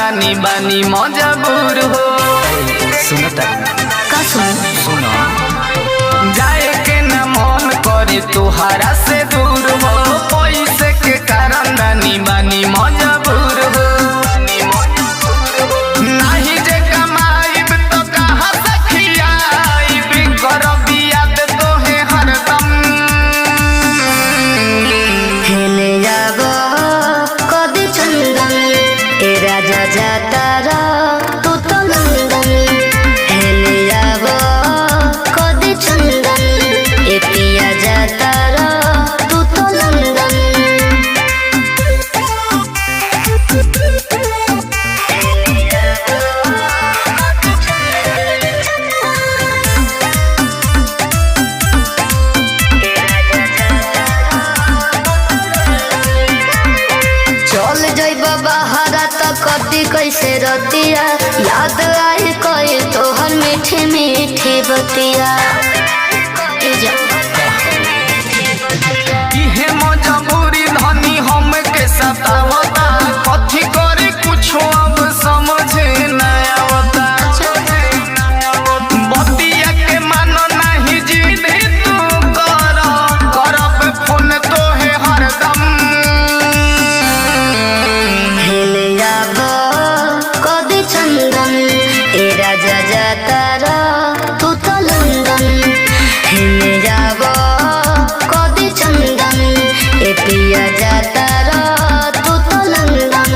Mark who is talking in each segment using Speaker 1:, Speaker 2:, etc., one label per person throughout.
Speaker 1: रानी बानी मजबूर हो।
Speaker 2: सुनता
Speaker 3: का सुनो
Speaker 1: जाए के न मन करे तुहारा से दूर हो, पैसे के कारण रानी बानी मजबूर हो। नहीं जे कमाईब तो कहाँ से खियाईब, करब याद तोहे हरदम।
Speaker 3: हेले जाबो कदी चंदन ए राजा जाता रा तू तो लंदन। हेले जाबो कदी चंदन ए पिया जाता रा तू तो लंदन। चल जइबा बहारा त कटी कैसे रतिया, याद आई कई तोहर मीठी मीठी बतिया। ए जा
Speaker 1: इहे मजबूरी धनी हम के सतावता, कथी करे कुछ अब समझे न आवता। बतिया के मानो नहीं जिद तू कर, करब फोन तोहे हरदम।
Speaker 3: हेले जाबो कदी चंदन ए राजा जाता रा तू तो लंदन। हेले जाबो कदी चंदन ए पिया जाता रा तू तो लंदन।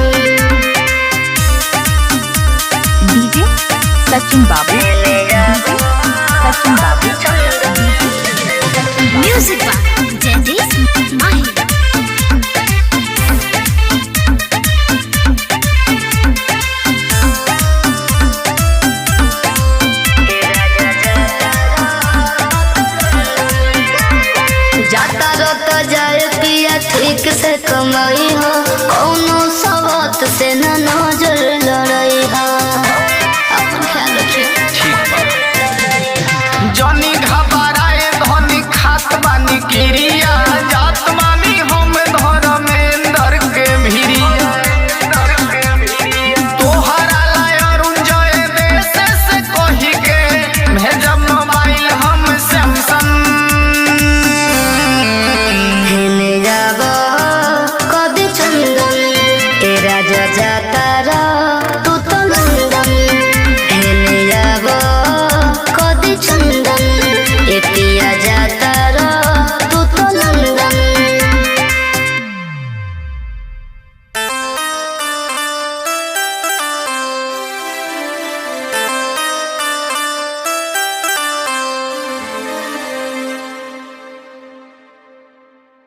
Speaker 4: डीजे सचिन बाबू, सचिन बाबू।
Speaker 3: म्यूजिक बाय जयदीप माही।